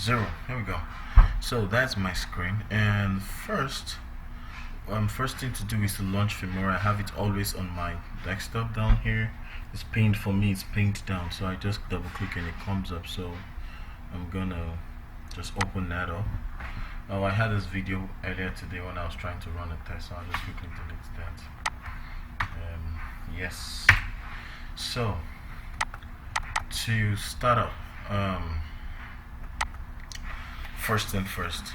0. Here we go. So that's my screen, and first thing to do is to launch Filmora. I have it always on my desktop down here. It's pinned for me, it's pinned down, so I just double click and it comes up. So I'm gonna just open that up. Oh, I had this video earlier today when I was trying to run a test, so I'll just quickly delete that. Yes. So to start up, first thing first,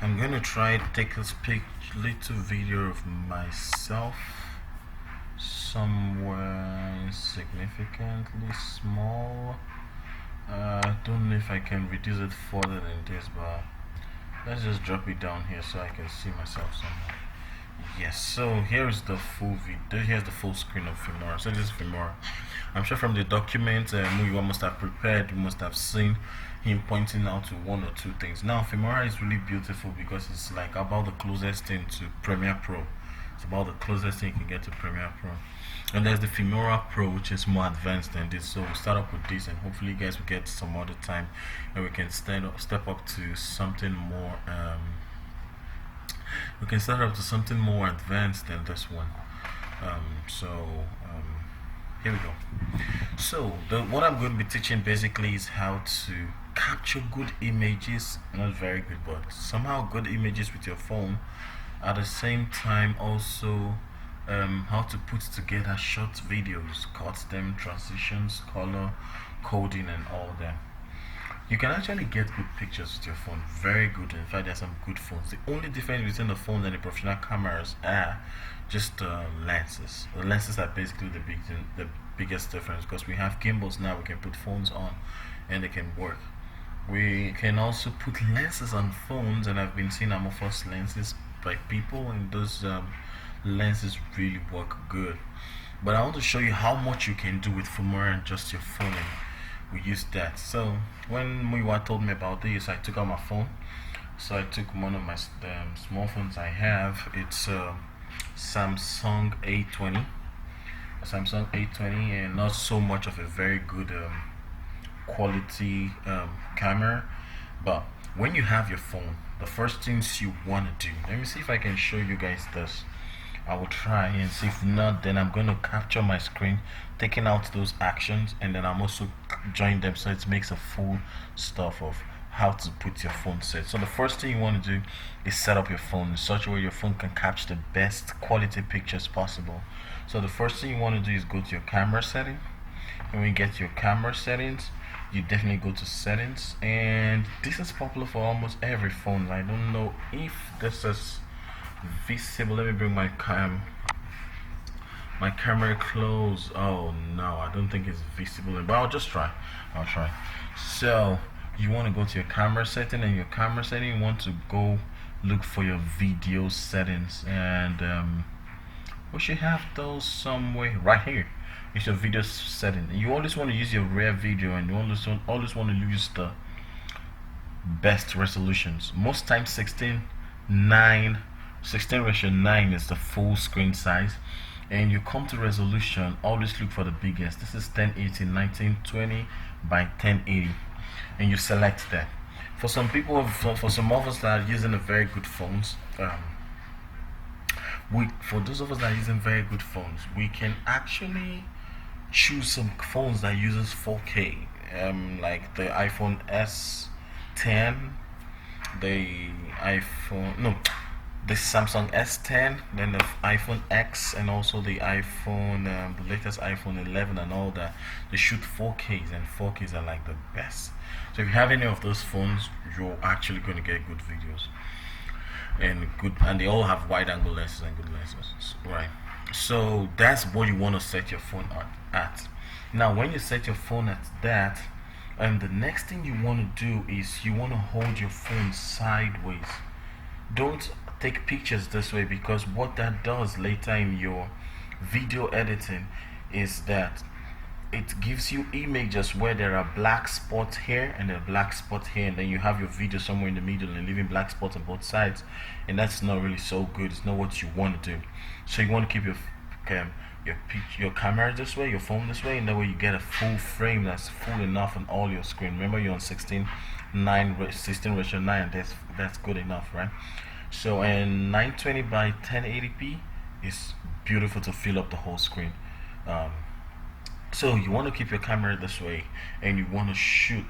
I'm gonna try to take a little video of myself somewhere significantly small. I don't know if I can reduce it further than this, but let's just drop it down here so I can see myself somewhere. Yes, so here is the full video. Here's the full screen of Filmora. So this is Filmora. I'm sure from the document you must have prepared, you must have seen him pointing out to one or two things. Now Filmora is really beautiful because it's like about the closest thing to Premiere Pro. It's about the closest thing you can get to Premiere Pro. And there's the Filmora Pro, which is more advanced than this. So we'll start up with this, and hopefully you guys will get some other time and we can step up to something more something more advanced than this one. Here we go. So what I'm going to be teaching basically is how to capture good images, not very good, but somehow good images with your phone. At the same time, also how to put together short videos, cut them, transitions, color, coding, and all that. You can actually get good pictures with your phone, very good. In fact, there are some good phones. The only difference between the phone and the professional cameras are just lenses. The lenses are basically the biggest difference, because we have gimbals now. We can put phones on and they can work. We can also put lenses on phones, and I've been seeing amorphous lenses by people, and those lenses really work good. But I want to show you how much you can do with Filmora and just your phone, and we use that. So when Muiwa told me about this, I took out my phone. So I took one of my small phones I have. It's a Samsung A20, and not so much of a very good quality camera. But when you have your phone, the first things you want to do, let me see if I can show you guys this. I will try, and see if not, then I'm going to capture my screen taking out those actions, and then I'm also join them, so it makes a full stuff of how to put your phone set. So the first thing you want to do is set up your phone in such a way your phone can capture the best quality pictures possible. So the first thing you want to do is go to your camera setting, and when you get your camera settings, you definitely go to settings, and this is popular for almost every phone. I don't know if this is visible. Let me bring my camera close. Oh no, I don't think it's visible, but I'll try. So you want to go to your camera setting, and your camera setting, you want to go look for your video settings, and we should have those somewhere right here. It's your video setting. You always want to use your rare video, and you always want to use the best resolutions. Most times 16:9 is the full screen size, and you come to resolution, always look for the biggest. This is 1080 1920 by 1080, and you select that. For some people, for some of us that are using very good phones, for those of us that are using very good phones, we can actually choose some phones that uses 4K, like the iPhone S10, the Samsung S10, then the iPhone X, and also the iPhone, the latest iPhone 11, and all that. They shoot 4Ks, and 4Ks are like the best. So if you have any of those phones, you're actually going to get good videos, and they all have wide angle lenses and good lenses, right? So that's what you want to set your phone at. Now, when you set your phone at that, the next thing you want to do is you want to hold your phone sideways. Don't take pictures this way, because what that does later in your video editing is that it gives you images where there are black spots here and a black spot here, and then you have your video somewhere in the middle and leaving black spots on both sides, and that's not really so good. It's not what you want to do. So you want to keep your camera this way, your phone this way, and that way you get a full frame that's full enough on all your screen. Remember, you're on 16 16:9, and that's good enough, right? So, and 920 by 1080p is beautiful to fill up the whole screen. um, so you want to keep your camera this way, and you want to shoot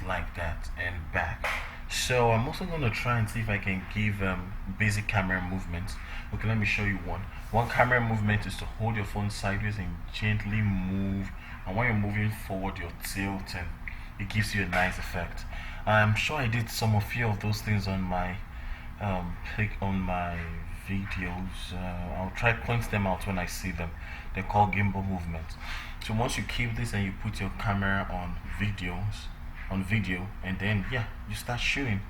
like that and back. So I'm also going to try and see if I can give basic camera movements. Okay, let me show you one camera movement is to hold your phone sideways and gently move, and when you're moving forward you're tilting. It gives you a nice effect. I'm sure I did some of few of those things on my on my videos. I'll try to point them out when I see them. They're called gimbal movements. So once you keep this and you put your camera on video, and then yeah, you start shooting.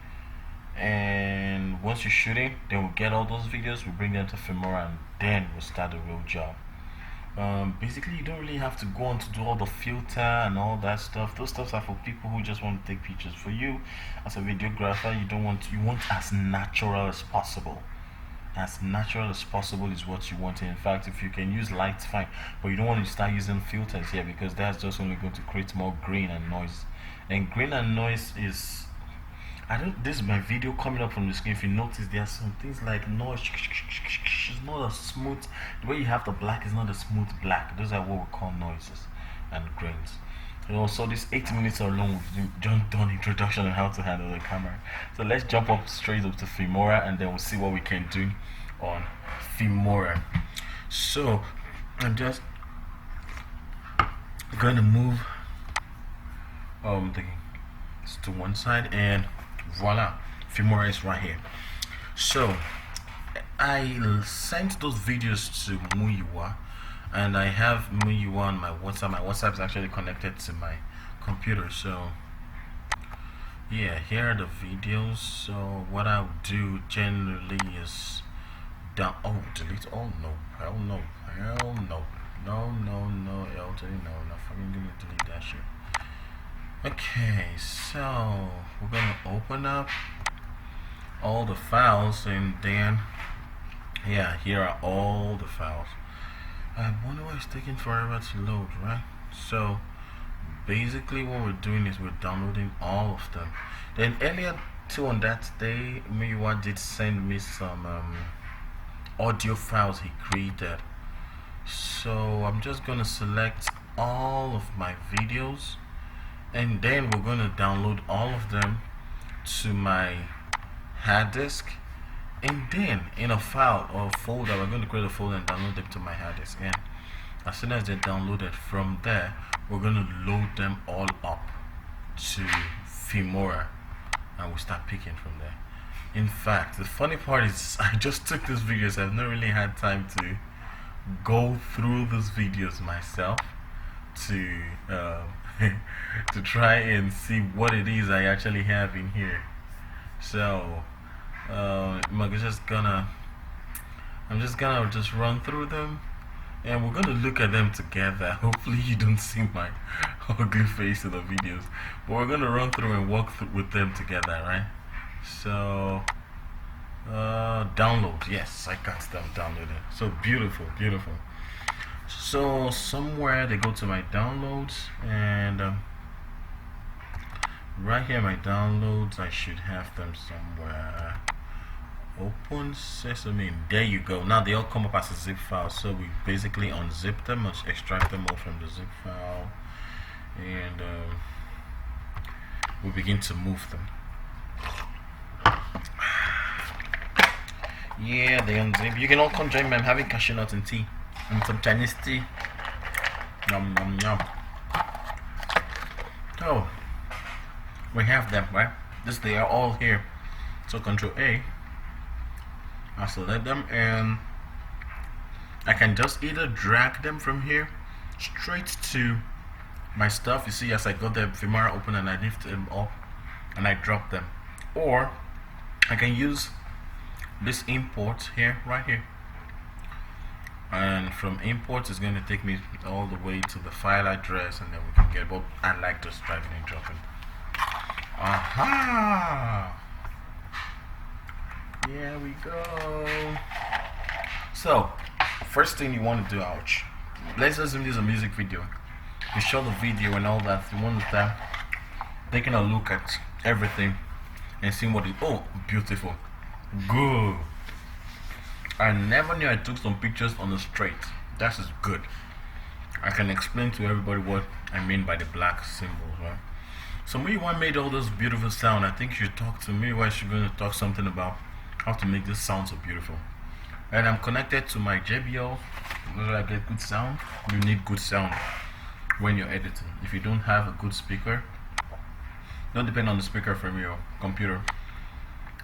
And once you're shooting, then we'll get all those videos, we'll bring them to Filmora, and then we'll start the real job. Basically, you don't really have to go on to do all the filter and all that stuff. Those stuffs are for people who just want to take pictures. For you, as a videographer, you want as natural as possible. As natural as possible is what you want. In fact, if you can use lights, fine, but you don't want to start using filters here, because that's just only going to create more grain and noise. And grain and noise is, this is my video coming up from the screen. If you notice, there are some things like noise. It's not a smooth, the way you have the black is not a smooth black. Those are what we call noises and grains. So this 8 minutes alone, we've just done introduction on how to handle the camera. So let's jump up straight up to Filmora, and then we'll see what we can do on Filmora. So I'm just going to move to one side, and voila, Filmora is right here. So I sent those videos to Muyiwa, and I have Muyiwa on my WhatsApp. My WhatsApp is actually connected to my computer. So yeah, here are the videos. So what I'll do generally is delete all. No, hell no, LJ, no, not fucking gonna delete that shit. Okay, so we're gonna open up all the files, and then yeah, here are all the files. I wonder why it's taking forever to load, right? So basically what we're doing is we're downloading all of them. Then earlier too on that day, Miwa did send me some audio files he created. So I'm just gonna select all of my videos, and then we're gonna download all of them to my hard disk, and then in a file or folder, we're going to create a folder and download them to my hard disk. And as soon as they're downloaded from there, we're going to load them all up to Filmora, and we'll start picking from there. In fact, the funny part is I just took these videos. I've not really had time to go through those videos myself to to try and see what it is I actually have in here. So I'm just gonna run through them, and we're gonna look at them together. Hopefully you don't see my ugly face in the videos, but we're gonna run through and walk with them together, right? So download, yes, I got them downloaded. So beautiful. So somewhere they go to my downloads, and right here my downloads, I should have them somewhere. Open sesame, there you go. Now they all come up as a zip file, so we basically unzip them, extract them all from the zip file, and we begin to move them. Yeah, they unzip. You can all come join me. I'm having cashew nuts and tea and some Chinese tea. Yum yum yum. So we have them, right? They are all here. So Control A, I select them, and I can just either drag them from here straight to my stuff. You see, as I got the Filmora open, and I lift them up and I drop them, or I can use this import here, right here, and from import it's going to take me all the way to the file address, and then we can get. But I like just dragging and dropping. Aha! Here we go. So first thing you want to do, let's assume this is a music video. You show the video and all that. You want to start taking a look at everything and seeing what is, oh, beautiful, good. I never knew I took some pictures on the straight. That is good. I can explain to everybody what I mean by the black symbols, right? So Muyiwa made all those beautiful sound. I think you should talk to Muyiwa. She's going to talk something about how to make this sound so beautiful. And I'm connected to my JBL. Where I get good sound. You need good sound when you're editing. If you don't have a good speaker, don't depend on the speaker from your computer.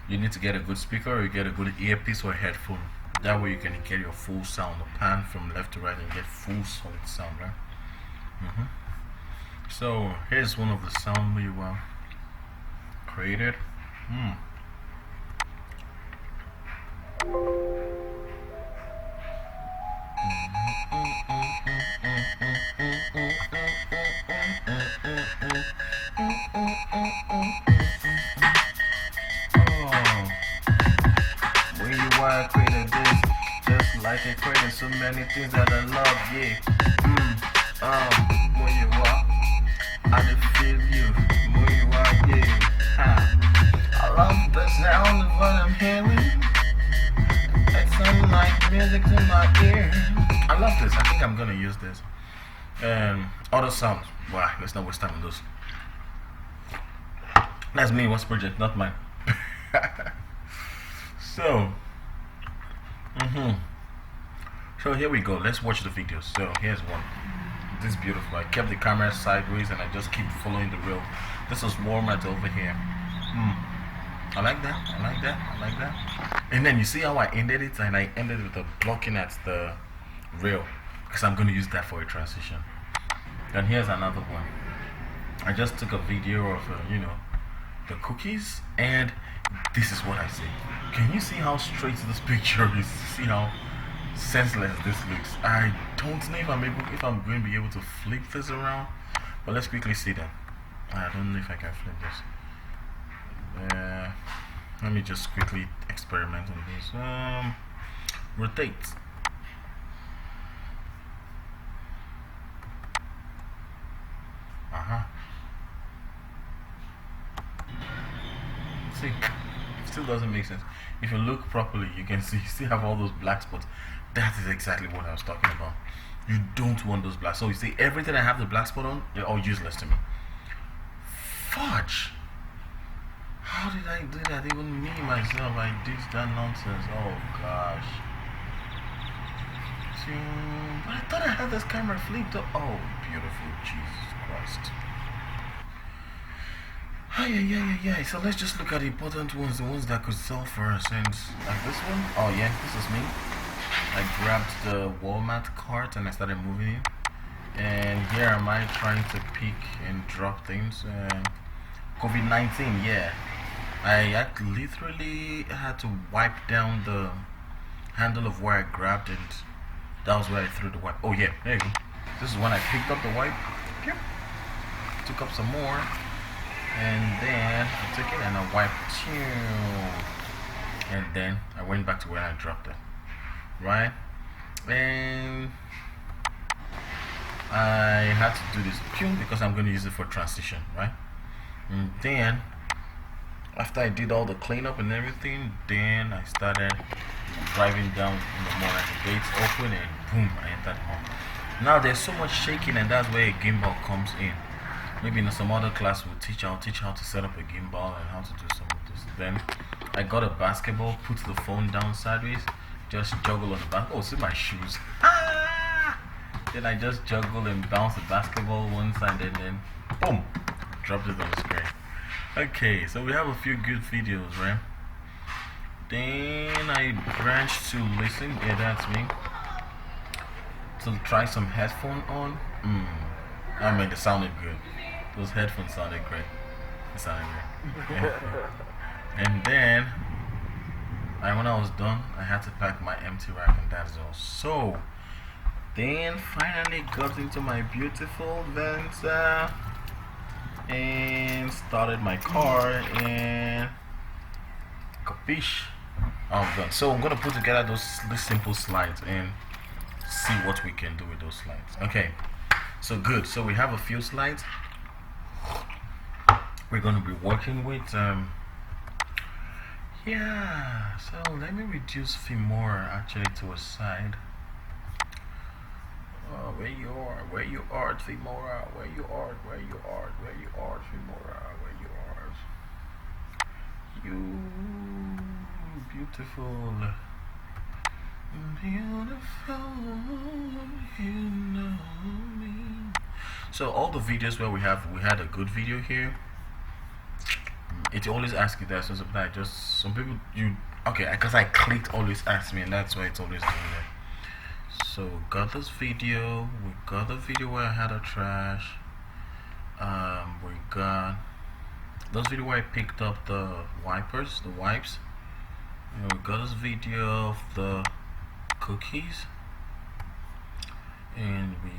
You need to get a good speaker, or you get a good earpiece or a headphone. That way you can get your full sound, the pan from left to right, and get full solid sound, right? So here's one of the sound we created. I created this, just like I created so many things that I love, yeah. When you walk, I just feel you. When you walk, yeah. I love the sound of what I'm hearing. It sounds like music in my ear. I love this. I think I'm gonna use this. Other sounds. Wow, let's not waste time on those. That's me. What's project, not mine. So. So here we go. Let's watch the video. So here's one. This is beautiful. I kept the camera sideways and I just keep following the reel. This is Walmart over here. I like that. I like that. I like that. And then you see how I ended it, and I ended with the blocking at the reel because I'm going to use that for a transition. Then here's another one. I just took a video of the cookies, and this is what I see. Can you see how straight this picture is? See how senseless this looks? I don't know if I'm going to be able to flip this around, but let's quickly see that. I don't know if I can flip this. Let me just quickly experiment on this. Rotate. See, still doesn't make sense. If you look properly, you can see, still have all those black spots. That is exactly what I was talking about. You don't want those black. So you see, everything I have the black spot on, they're all useless to me. Fudge! How did I do that? Even me myself, I did that nonsense. Oh gosh. But I thought I had this camera flipped up. Oh, beautiful, Jesus Christ. Yeah. So let's just look at the important ones, the ones that could sell first. And like this one. Oh yeah, this is me. I grabbed the Walmart cart and I started moving it. And here am I trying to pick and drop things. COVID-19, yeah. I literally had to wipe down the handle of where I grabbed, and that was where I threw the wipe. Oh yeah, there you go. This is when I picked up the wipe. Yep. Took up some more. And then I took it and I wiped you. And then I went back to where I dropped it. Right? And I had to do this because I'm going to use it for transition, right? And then after I did all the cleanup and everything, then I started driving down in the morning. The gates open and boom, I entered home. Now there's so much shaking, and that's where a gimbal comes in. Maybe in some other class I'll teach how to set up a gimbal and how to do some of this. Then I got a basketball, put the phone down sideways, just juggle on the basketball. Oh, see my shoes. Then I just juggle and bounce the basketball one side, and then boom, dropped it on the screen. Okay, so we have a few good videos, right? Then I branched to listen. Yeah, that's me. To try some headphone on. I mean, it sounded good. Those headphones sounded great. It sounded great. And then, when I was done, I had to pack my empty rack, and that's all. So, then finally got into my beautiful Venza and started my car, and capiche, I'm done. So I'm gonna put together these simple slides and see what we can do with those slides. Okay, so good. So we have a few slides. we're gonna be working with. Yeah, so let me reduce Filmora actually to a side. Where you are, Filmora, where you are, Filmora, where you are. You beautiful, beautiful, you know me. So all the videos where we had a good video here, it always asks you that. So sometimes just some people okay, because I clicked always ask me, and that's why it's always doing that. So got this video. We got the video where I had a trash. We got this video where I picked up the wipes. And we got this video of the cookies, and we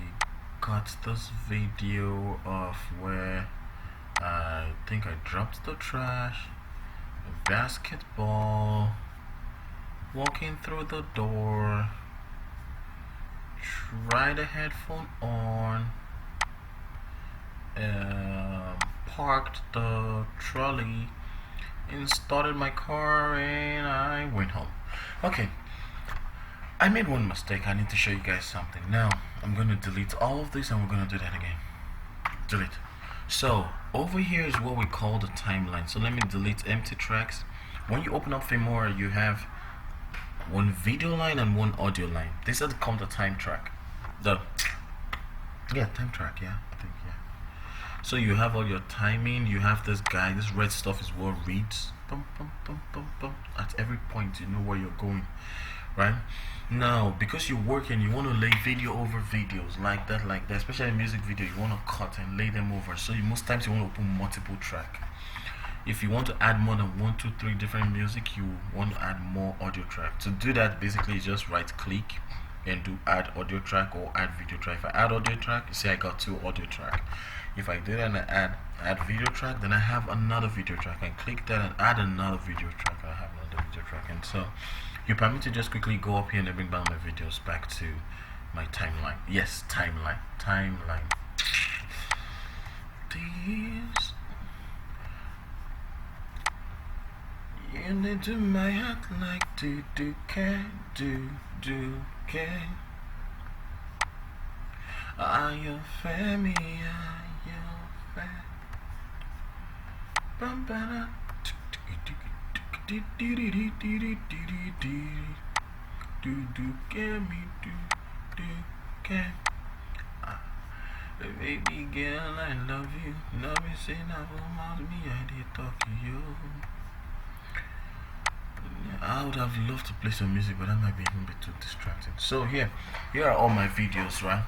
got this video of where I think I dropped the trash, a basketball, walking through the door, try the headphone on, parked the trolley, and started my car, and I went home. Okay, I made one mistake. I need to show you guys something. Now I'm gonna delete all of this, and we're gonna do that again. Delete. So over here is what we call the timeline. So let me delete empty tracks. When you open up Filmora, you have one video line and one audio line. This is called the time track. Time track, yeah, I think, yeah. So you have all your timing. You have this guy. This red stuff is what reads. At every point, you know where you're going, right? Now, because you work and you want to lay video over videos like that, especially music video, you want to cut and lay them over. So most times you want to open multiple track. If you want to add more than 1, 2, 3 different music, you want to add more audio track. To do that, basically, you just right click and do add audio track or add video track. If I add audio track, you see I got 2 audio track. If I do that and I add video track, then I have another video track. I click that and add another video track. I have another video track. And so you permit to just quickly go up here and bring down my videos back to my timeline. Yes, timeline. These into my heart like do can. Are you fair me? Are you fair? Baby girl, I love you. Love me, say now, mouth me, I did talk to you. I would have loved to play some music, but that might be even too distracting. So here are all my videos, right?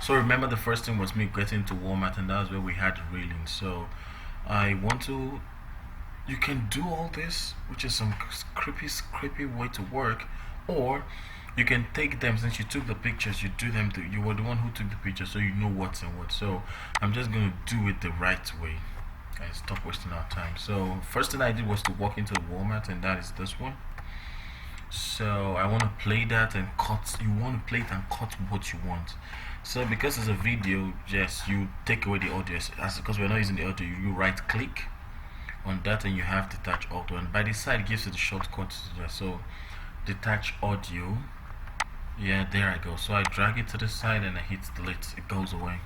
So remember, the first thing was me getting to Walmart, and that was where we had railing. So you can do all this, which is some creepy way to work, or you can take them. Since you took the pictures, you were the one who took the picture, so you know what's and what. So I'm just gonna do it the right way and stop wasting our time. So first thing I did was to walk into the Walmart, and that is this one. So I want to play that and cut. You want to play it and cut what you want. So because it's a video, yes, you take away the audio. Because we're not using the audio, you right click on that and you have detach audio, and by the side it gives you the shortcut to that. So detach audio, yeah, there I go. So I drag it to the side and I hit delete. It goes away,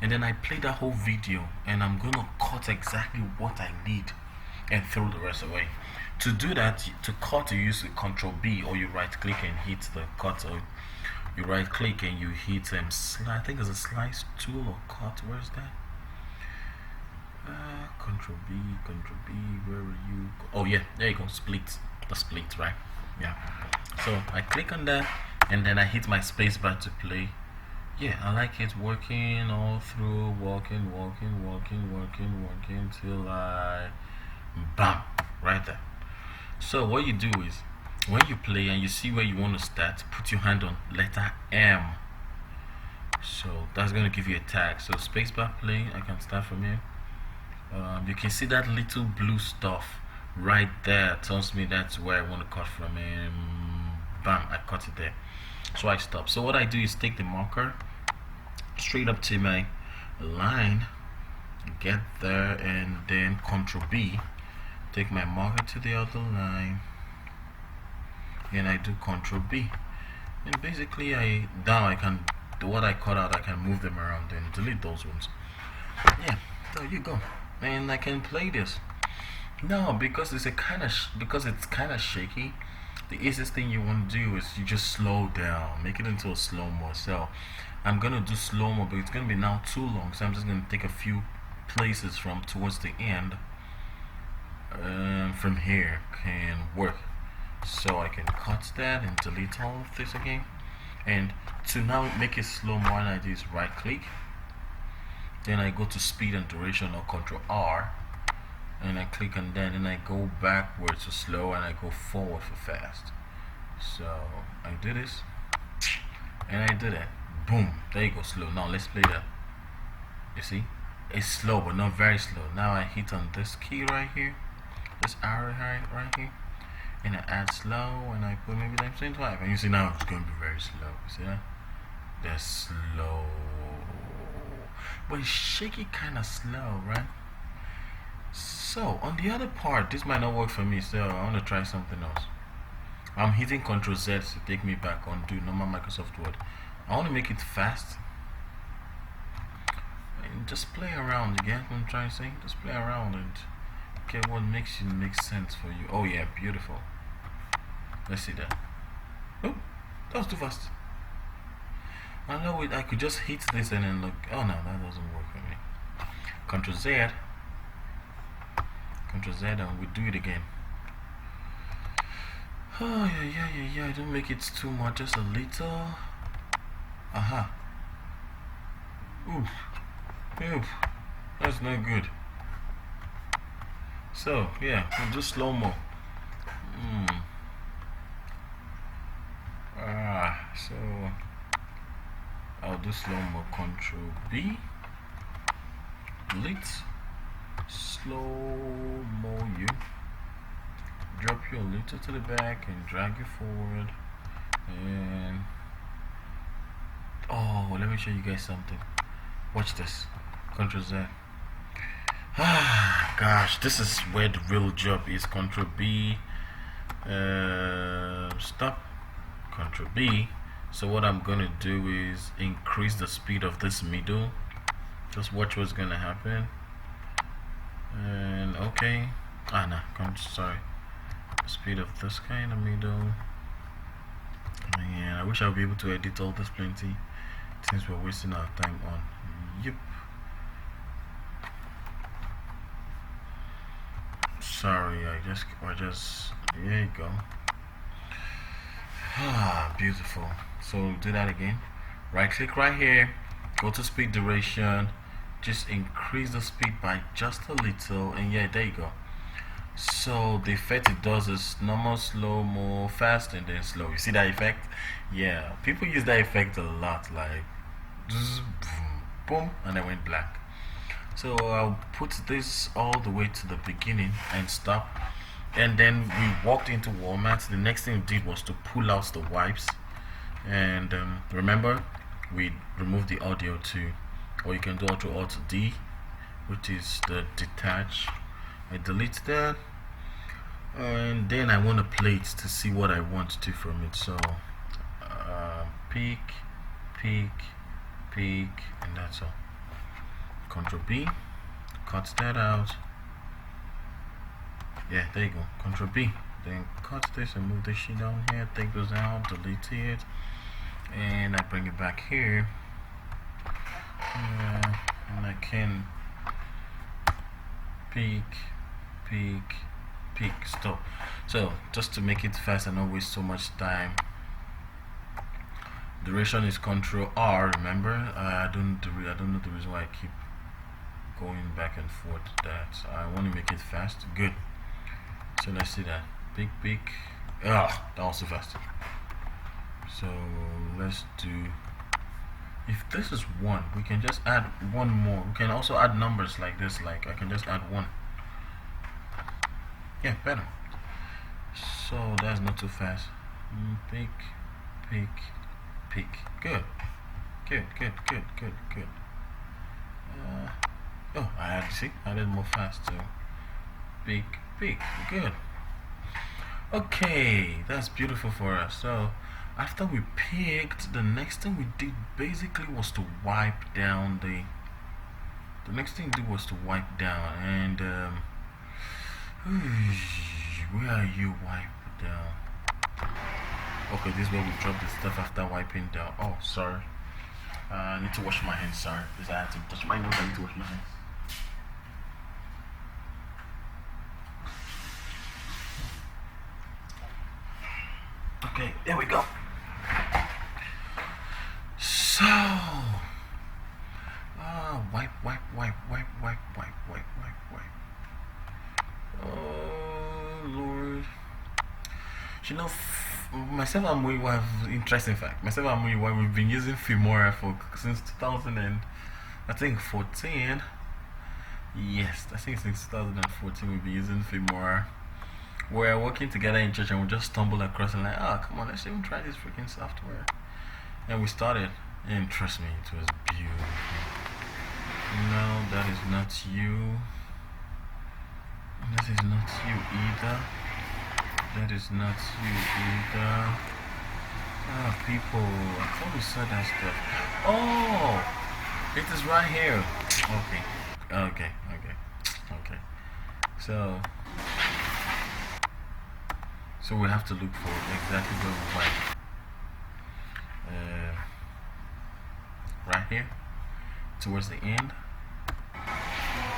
and then I play that whole video, and I'm gonna cut exactly what I need and throw the rest away. To do that, to cut, you use the Control B, or you right click and hit the cut, or you right click and you hit I think it's a slice tool or cut. Where's that? Control B, where are you? Oh yeah, there you go. Split, the split, right? Yeah. So I click on that, and then I hit my space bar to play. Yeah, I like it working all through, walking till I bam, right there. So what you do is, when you play and you see where you want to start, put your hand on letter M. So that's going to give you a tag. So spacebar play, I can start from here. You can see that little blue stuff right there tells me that's where I want to cut from, and bam, I cut it there. So I stop. So what I do is take the marker straight up to my line, get there, and then Control B, take my marker to the other line, and I do Control B, and basically now I can do what I cut out. I can move them around and delete those ones. Yeah, there you go, and I can play this now because it's kind of shaky. The easiest thing you want to do is you just slow down, make it into a slow-mo. So I'm gonna do slow-mo, but it's gonna be now too long, so I'm just gonna take a few places from towards the end. From here can work, so I can cut that and delete all of this again. And to now make it slow-mo, what I do is right click, then I go to speed and duration, or Control R, and I click on that, and I go backwards to slow, and I go forward for fast. So I do this, and I do that. Boom, there you go, slow. Now let's play that. You see, it's slow but not very slow. Now I hit on this key right here, this arrow right here, and I add slow, and I put maybe times 25, and you see now it's going to be very slow. You see that? That's slow, but it's shaky, kind of slow, right? So on the other part, this might not work for me, so I want to try something else. I'm hitting Ctrl Z to take me back on to normal Microsoft Word. I want to make it fast and just play around. You get what I'm trying to say? Just play around and get what makes sense for you. Oh yeah, beautiful. Let's see that. Oh, that was too fast. I know I could just hit this and then look. Oh no, that doesn't work for me. Ctrl Z. Ctrl Z, and we do it again. Oh yeah. Don't make it too much, just a little. Aha. Oof. That's not good. So yeah, we'll do slow-mo. So I'll do slow-mo. Control B. Delete. Slow-mo you. Drop you a little to the back and drag you forward. And oh, let me show you guys something. Watch this. Control Z. Gosh, this is where the real job is. Control B. Stop. Control B. So what I'm gonna do is increase the speed of this middle. Just watch what's gonna happen. And okay. Sorry. Speed of this kind of middle. And I wish I'll be able to edit all this plenty since we're wasting our time on. Yep. Sorry, I just there you go. Beautiful. So do that again. Right click right here, go to speed duration, just increase the speed by just a little, and yeah, there you go. So the effect it does is normal, slow, more fast, and then slow. You see that effect? Yeah, people use that effect a lot, like boom, and then went black. So I'll put this all the way to the beginning and stop. And then we walked into Walmart. The next thing we did was to pull out the wipes, and remember we removed the audio too, or you can do Alt D, which is the detach. I delete that, and then I want to play it to see what I want to from it. So peak, and that's all. Control B, cut that out. Yeah, there you go. Control B. Then cut this and move this shit down here. Take those out, delete it, and I bring it back here. And I can peak, stop. So just to make it fast and not waste so much time, duration is Control R. Remember, I don't know the reason why I keep going back and forth. That I want to make it fast. Good. So let's see that. Peak. That was too fast. So let's do. If this is 1, we can just add 1 more. We can also add numbers like this. Like I can just add 1. Yeah, better. So that's not too fast. Peak. Good. Oh, I had to see. I did move fast too. Big, big, good. Okay, that's beautiful for us. So, after we picked, the next thing we did basically was to wipe down the. The next thing we did was to wipe down, and where are you? Wipe down. Okay, this is where we drop the stuff after wiping down. Oh, sorry. I need to wash my hands. Sorry, because I had to touch my nose. I need to wash my hands. Okay, there we go. So, wipe, wipe, wipe, wipe, wipe, wipe, wipe, wipe, wipe. Oh Lord. You know, myself and we have interesting fact. Myself and we we've been using Filmora for since 2000 and I think 14. Yes, I think since 2014 we've been using Filmora. We're working together in church and we just stumbled across and like, oh come on, let's even try this freaking software. And we started, and trust me, it was beautiful. No, that is not you. This is not you either. That is not you either. Ah, people, I thought we saw that stuff. Oh, it is right here. Okay, okay, okay, okay. So we have to look for exactly where we went. Right here, towards the end.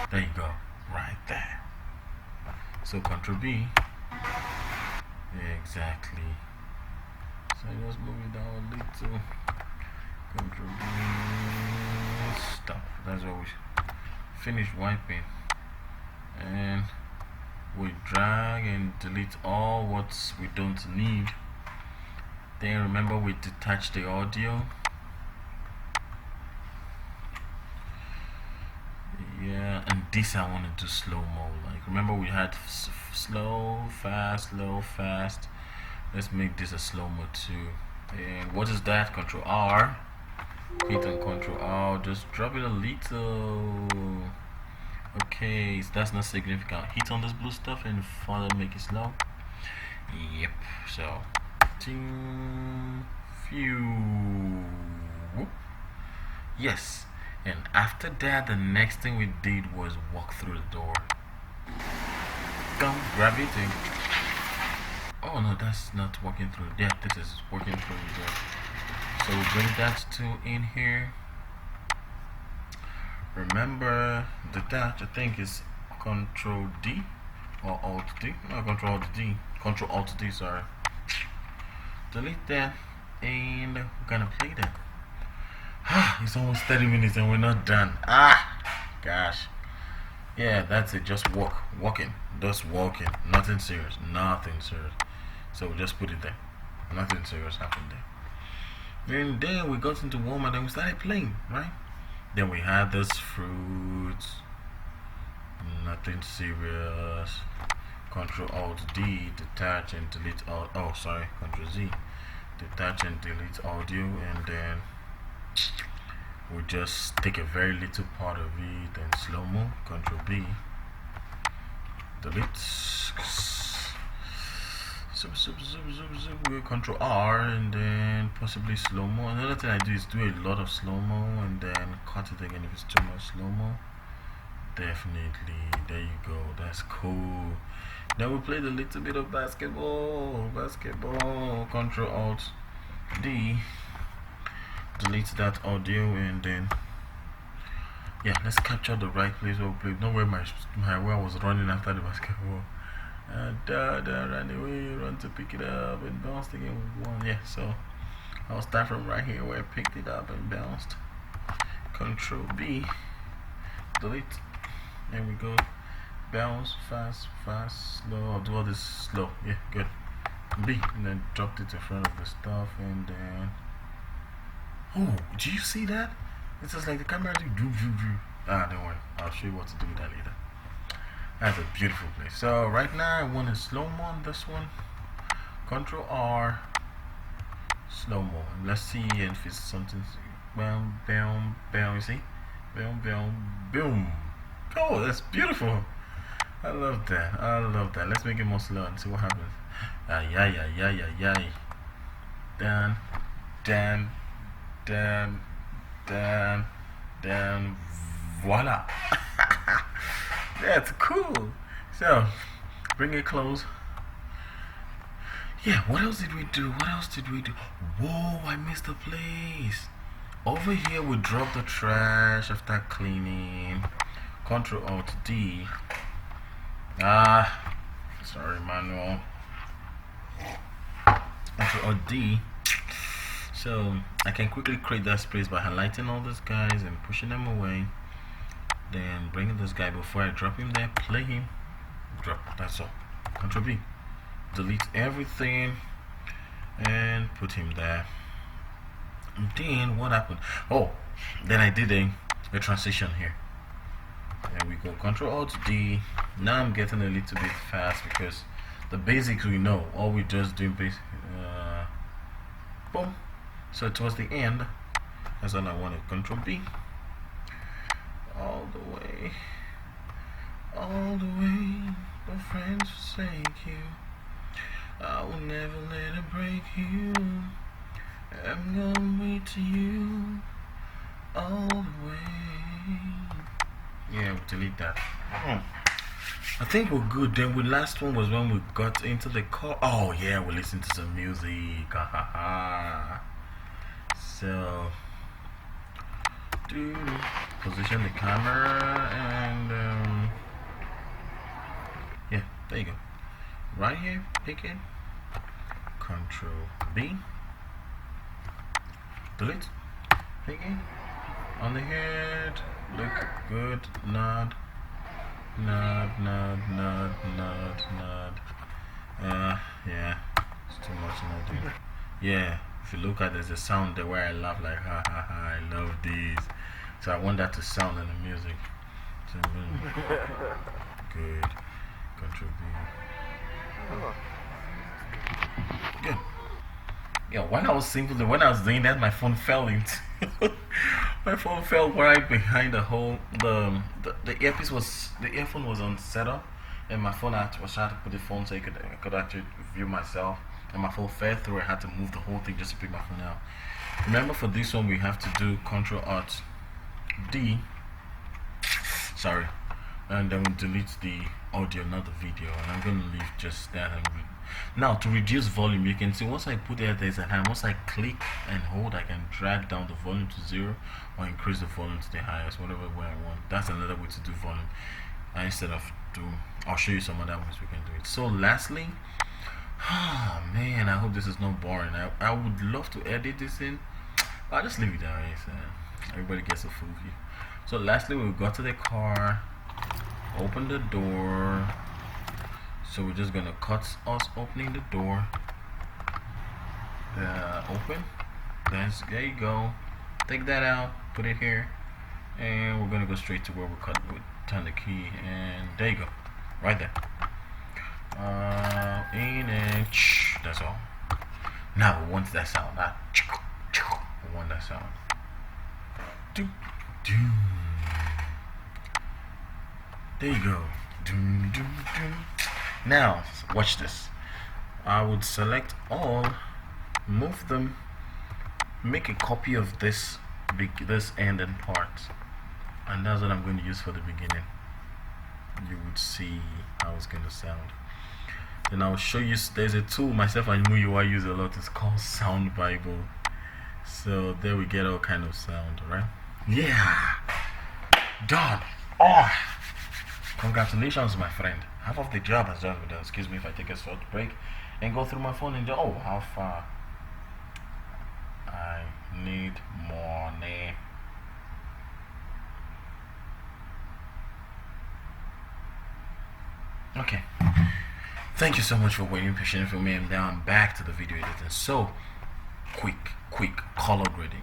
There you go, right there. So Control B. Exactly. So let's move it down a little. Control B. Stop. That's what we finish wiping. And we drag and delete all what we don't need. Then remember we detach the audio. Yeah, and this I want to do slow-mo. Like remember we had slow, fast. Let's make this a slow-mo too. And what is that? Control R. Hit and Control R. Just drop it a little. Okay, so that's not significant. Hit on this blue stuff and further make it slow. Yep. So, few. Yes. And after that, the next thing we did was walk through the door. Come, grab it and. Oh no, that's not walking through. Yeah, this is walking through the door. So we bring that to in here. Remember the dash, I think is Control D or Alt D. No, Control Alt D. Control Alt D, sorry. Delete that and we're gonna play that. It's almost 30 minutes and we're not done. Gosh. Yeah, that's it. Just walking. Just walking. Nothing serious. Nothing serious. So we just put it there. Nothing serious happened there. And then we got into Walmart and we started playing, right? Then we had this fruits. Nothing serious. Control Alt D, detach and delete all. Oh, sorry. Control Z, detach and delete audio, and then we just take a very little part of it and slow mo. Control B, delete. We Control R and then possibly slow mo. Another thing I do is do a lot of slow mo and then cut it again if it's too much slow mo. Definitely, there you go. That's cool. Then we played a little bit of basketball. Control Alt D, delete that audio and then yeah, let's capture the right place where we played. Not where where I was running after the basketball. Ran away, run to pick it up and bounced again with one. Yeah, so I'll start from right here where I picked it up and bounced. Control B, delete. There we go. Bounce, fast, slow. I'll do all this slow. Yeah, good. B, and then dropped it in front of the stuff, and then. Oh, do you see that? It's just like the camera do. Don't worry. I'll show you what to do with that later. That's a beautiful place. So right now I want to slow mo on this one. Control R, slow mo. Let's see if it's something. Bam, bam, bam. You see? Bam, bam, boom. Oh, that's beautiful. I love that. I love that. Let's make it more slow and see what happens. Yeah, yeah, yeah, yeah, yeah. Dun, dun, dun, dun, dun. Voila. That's cool. So, bring it close. Yeah, what else did we do? What else did we do? Whoa, I missed a place. Over here, we drop the trash after cleaning. Control Alt D. Sorry, manual. Control Alt D. So I can quickly create that space by highlighting all these guys and pushing them away. Then bring this guy before I drop him there. Play him. Drop. That's all. Control B. Delete everything and put him there. And then what happened? Oh, then I did a transition here. There we go. Control Alt D. Now I'm getting a little bit fast because the basics we know. All we just do basic. Boom. So towards the end, that's all I wanted. Control B. All the way. All the way. My friends forsake you. I will never let it break you. I'm gonna wait to you all the way. Yeah, we'll delete that. I think we're good. Then the last one was when we got into the car. Oh yeah, we listened to some music. So position the camera and yeah, there you go. Right here, pick it. Control B. Delete. Pick it. On the head. Look good. Nod. Nod. Yeah. It's too much nodding. Yeah. If you look at there's a sound there where I laugh like ha ha ha. I love these. So I want that to sound in the music. So, good. Control B. Good. Yeah, when I was doing that, my phone fell into. My phone fell right behind the hole. The earphone was on setup, and my phone was trying to put the phone so I could actually view myself, and my phone fell through. I had to move the whole thing just to pick my phone out. Remember, for this one we have to do Control Alt D. Sorry, and then we delete the audio, not the video, and I'm gonna leave just that. Now to reduce volume, you can see once I put it there's a hand. Once I click and hold, I can drag down the volume to 0 or increase the volume to the highest, whatever way I want. That's another way to do volume. Instead of I'll show you some other ways we can do it. So lastly, man, I hope this is not boring. I would love to edit this in, but I'll just leave it there. So everybody gets a full view. So lastly, we got to the car, open the door. So we're just gonna cut us opening the door. Open. There you go. Take that out. Put it here, and we're gonna go straight to where we cut. We turn the key, and there you go. Right there. In and that's all. Now we want that sound. We want that sound. Do do. There you go. Do do do. Now, watch this. I would select all, move them, make a copy of this end and part, and that's what I'm going to use for the beginning. You would see how it's going to sound. Then I'll show you. There's a tool myself and I use a lot. It's called Sound Bible. So there we get all kind of sound, right? Yeah, done. Oh, congratulations, my friend. Half of the job has just been done. Excuse me if I take a short break and go through my phone and oh, how far? I need money. Okay. Thank you so much for waiting patiently for me. And now I'm back to the video editing. So quick color grading.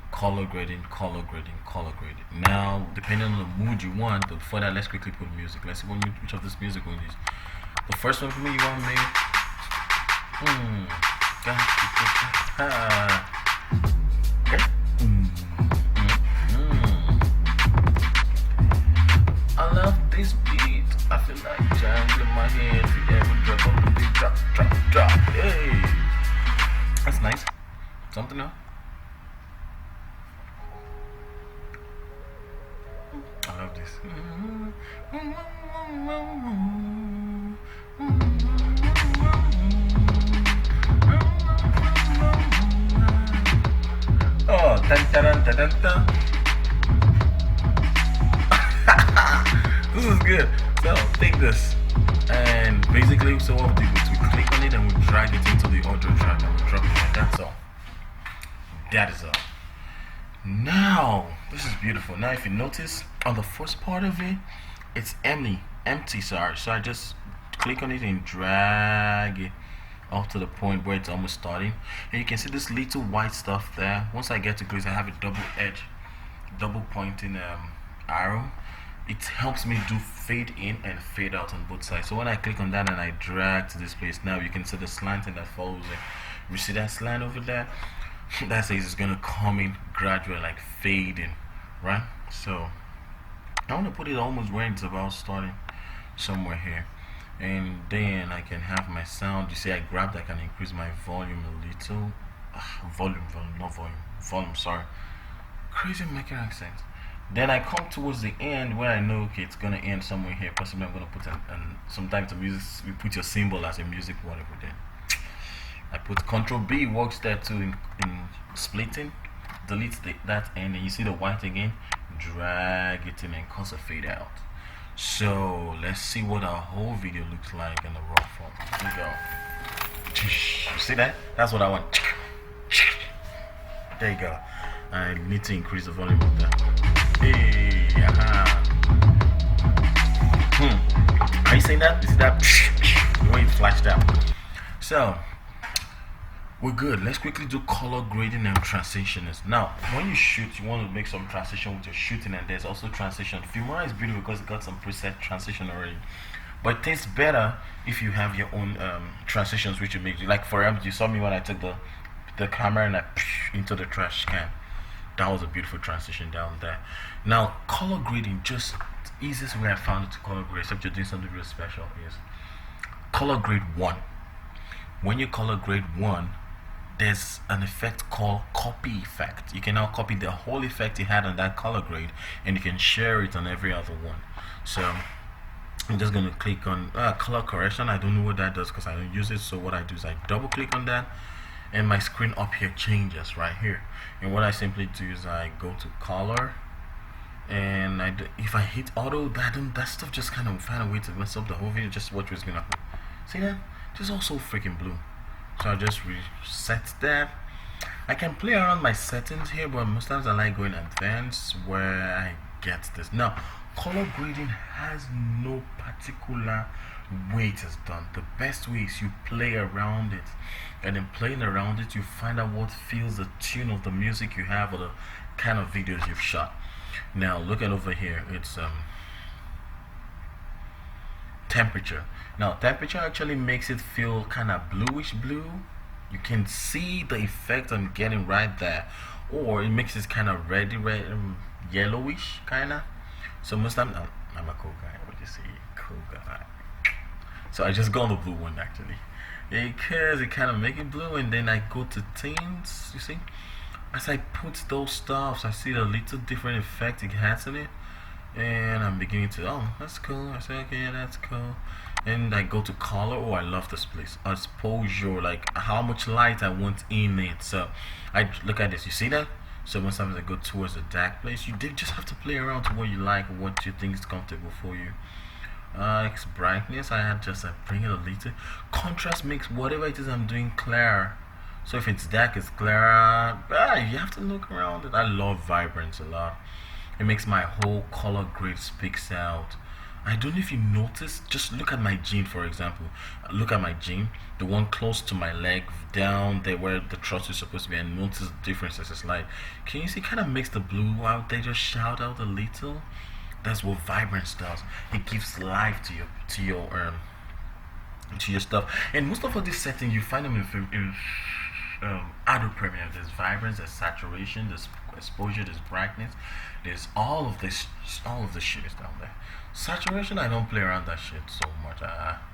Now, depending on the mood you want, but before that, let's quickly put music. Let's see which of this music we'll use. The first one for me, you want me? I love this Something else? I love this. Oh, dun, dun, dun, dun, dun. This is good. So take this, and basically, so what we do is we click on it and we drag it into the audio track and we drop it. And that's all. That is all. Now this is beautiful. Now if you notice on the first part of it, it's empty. Sorry. So I just click on it and drag it up to the point where it's almost starting, and you can see this little white stuff there. Once I get to close, I have a double pointing arrow. It helps me do fade in and fade out on both sides. So when I click on that and I drag to this place, now you can see the slanting that follows it. You see that slant over there? That says it's gonna come in gradual, like fading, right? So I want to put it almost where it's about starting, somewhere here, and then I can have my sound. You see, I grabbed, I can increase my volume a little. Volume, not volume. Sorry, crazy making accent. Then I come towards the end where I know, okay, it's gonna end somewhere here. Possibly I'm gonna put sometimes the music, you put your symbol as a music, whatever. Then I put Control B, works there too in splitting. Delete that end, and you see the white again. Drag it in and cause a fade out. So let's see what our whole video looks like in the raw form. Here we go. See that? That's what I want. There you go. I need to increase the volume of that. Hey, Are you seeing that? You see that? The way it flashed out. So we're good. Let's quickly do color grading and transitions. Now, when you shoot, you want to make some transition with your shooting, and there's also transition. Filmora is beautiful because it got some preset transition already. But it tastes better if you have your own transitions, which you make. Like for example, you saw me when I took the camera and I into the trash can. That was a beautiful transition down there. Now, color grading, just the easiest way I found it to color grade, except you're doing something real special, is color grade 1. When you color grade 1, there's an effect called copy effect. You can now copy the whole effect you had on that color grade, and you can share it on every other one. So I'm just going to click on color correction. I don't know what that does because I don't use it. So what I do is I double click on that, and my screen up here changes right here. And what I simply do is I go to color, and if I hit auto, that stuff just kind of find a way to mess up the whole video. Just watch what's gonna happen. See that? Just also freaking blue. So I just reset that. I can play around my settings here, but most times I like going advanced where I get this. Now, color grading has no particular way it is done. The best way is you play around it, and then playing around it, you find out what feels the tune of the music you have or the kind of videos you've shot. Now, look at over here. It's temperature. Now, temperature actually makes it feel kind of bluish blue. You can see the effect I'm getting right there, or it makes it kind of red, yellowish kind of. So most times I'm a cool guy. What do you say? Cool guy. So I just go on the blue one actually, because it kind of make it blue, and then I go to tints. You see, as I put those stuffs, I see the little different effect it has in it, and I'm beginning to, oh, that's cool. I say, okay, yeah, that's cool. And I go to color. Oh, I love this place. Exposure, like how much light I want in it. So I look at this. You see that? So most times I go towards the dark place. You did just have to play around to what you like, what you think is comfortable for you. It's brightness. I had just bring it a little. Contrast makes whatever it is I'm doing clearer. So if it's dark, it's clearer. You have to look around it. I love vibrance a lot. It makes my whole color grade speaks out. I don't know if you notice, just look at my jean, for example. Look at my jean, the one close to my leg, down there where the trust is supposed to be, and notice the differences. It's like, can you see, kind of makes the blue out there just shout out a little. That's what vibrance does. It gives life to your stuff. And most of all these settings, you find them in Adobe Premiere. There's vibrance, there's saturation, there's exposure, there's brightness, there's all of this shit is down there. Saturation, I don't play around that shit so much.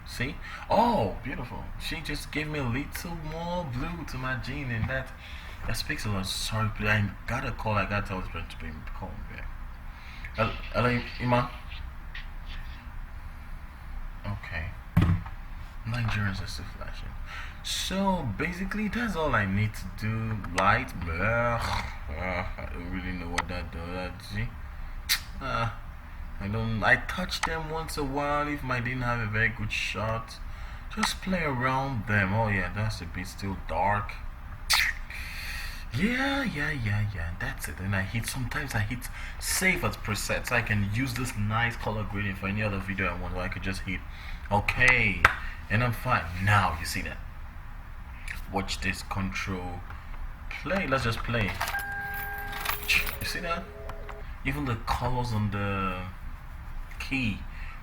See? Oh, beautiful. She just gave me a little more blue to my jean, and that That speaks a lot. Sorry, please. I got a call. I gotta tell this person to be call me back. Hello, Iman. Okay. Nigerians are still flashing. So basically, that's all I need to do. Light, blah. I don't really know what that does. See? I don't. I touch them once a while if I didn't have a very good shot. Just play around them. Oh yeah, that's a bit still dark. Yeah. That's it. And I hit. Sometimes I hit save as presets. I can use this nice color gradient for any other video I want. Or I could just hit okay, and I'm fine. Now you see that. Watch this. Control play. Let's just play. You see that? Even the colors on the key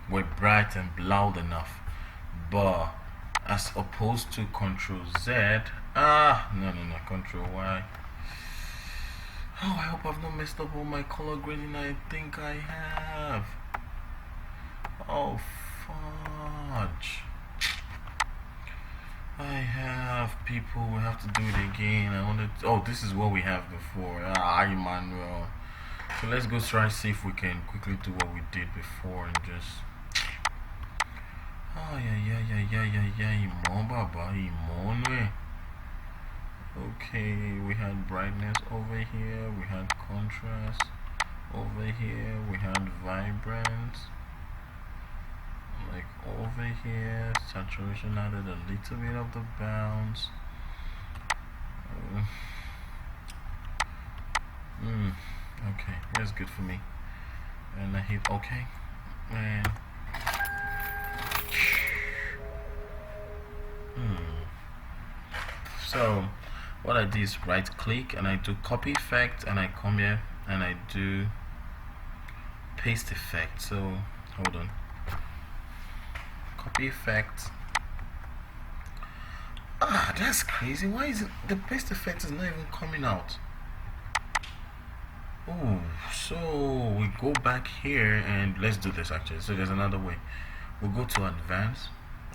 were bright and loud enough, but as opposed to Control Z, no, Control Y. Oh, I hope I've not messed up all my color grading. I think I have. Oh, fudge. I have people. We have to do it again. I wanted. Oh, this is what we have before. Emmanuel. So let's go try and see if we can quickly do what we did before and just. Oh yeah. Imon Baba, Imon. Okay, we had brightness over here. We had contrast over here. We had vibrance. Like over here, saturation added a little bit of the bounce. Okay, that's good for me. And I hit okay. And so what I do is right click and I do copy effect and I come here and I do paste effect. So hold on. Copy effect. That's crazy. Why is it the paste effect is not even coming out? Oh, so we go back here and let's do this actually. So there's another way. We'll go to advanced.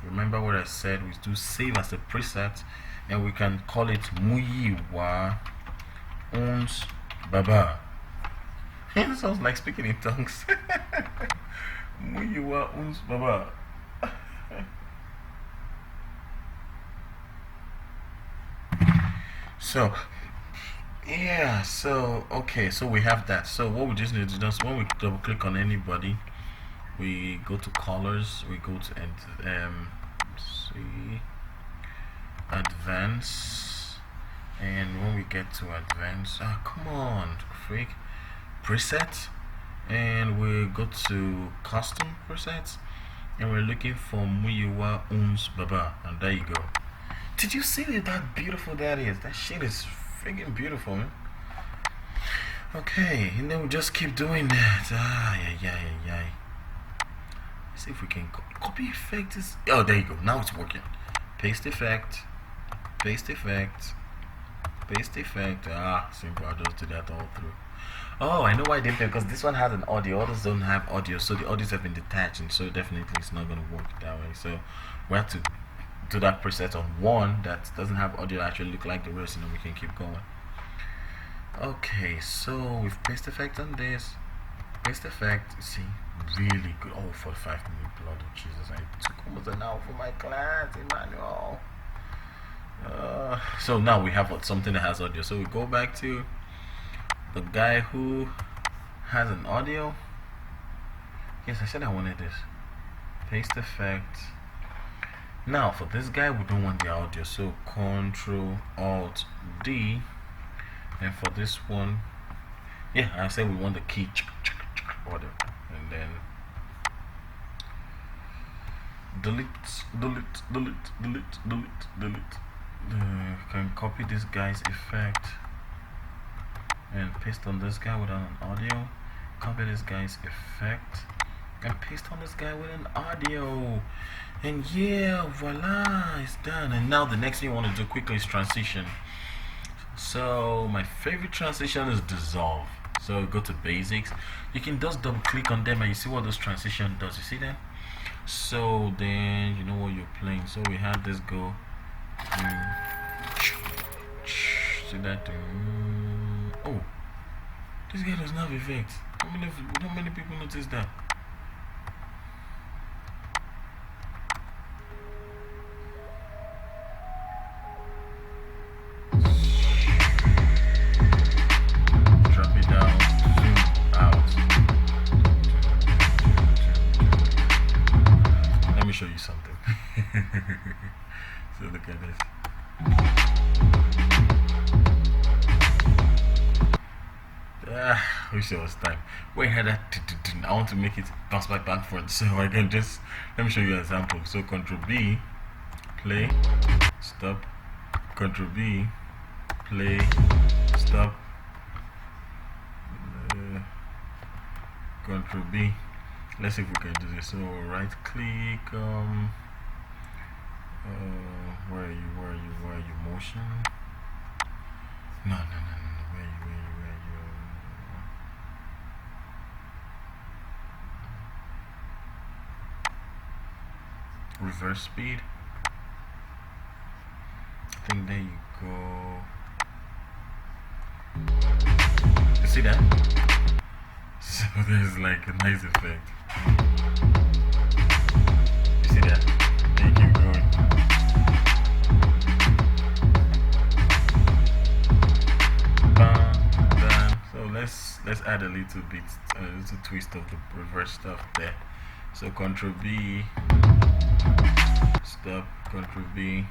Remember what I said, we do save as a preset and we can call it Muyiwa Uns Baba. It sounds like speaking in tongues. Muyiwa Uns Baba. So yeah, so okay, so we have that. So what we just need to do is when we double click on anybody, we go to colors, we go to see advance, and when we get to advance, come on, freak, presets, and we go to custom presets, and we're looking for Muyiwa Uns Baba, and there you go. Did you see that beautiful that is? That shit is freaking beautiful, man. Okay, and then we just keep doing that. Yeah. Let's see if we can copy effect is. Oh, there you go. Now it's working. Paste effect. Paste effect. Paste effect. Simple. I'll just do that all through. Oh, I know why I did that, because this one has an audio. Others don't have audio, so the audios have been detached, and so definitely it's not gonna work that way. So we have to do that preset on one that doesn't have audio actually look like the rest, and then we can keep going. Okay, so with paste effect on this, paste effect, see, really good. Oh, 45 minute blood of Jesus, I took almost an hour for my class, Emmanuel. So now we have something that has audio, so we go back to the guy who has an audio. Yes, I said I wanted this. Paste effect. Now for this guy we don't want the audio, so Control Alt D, and for this one, yeah, I said we want the key order, and then delete. Can copy this guy's effect and paste on this guy without an audio, copy this guy's effect and paste on this guy with an audio, and yeah, voila, it's done. And now the next thing you want to do quickly is transition. So my favorite transition is dissolve. So go to basics, you can just double click on them and you see what this transition does. You see that? So then you know what you're playing. So we had this go See that? Oh, this guy doesn't have effect. How many people notice that? Drop it down, zoom out. Let me show you something. So look at this. Wish there was time. Wait, had that. I want to make it bounce back front, so I can just let me show you an example. So Control B, play, stop. Control B, play, stop. Control B. Let's see if we can do this. So right click. Where are you? Where are you? Where are you? Motion. No. Where are you? Where are you? Where are you? Reverse speed. I think there you go. You see that? So there's like a nice effect. You see that? Then you keep going. Bam, bam. So let's add a little bit, a little twist of the reverse stuff there. So Control B, stop. Control B.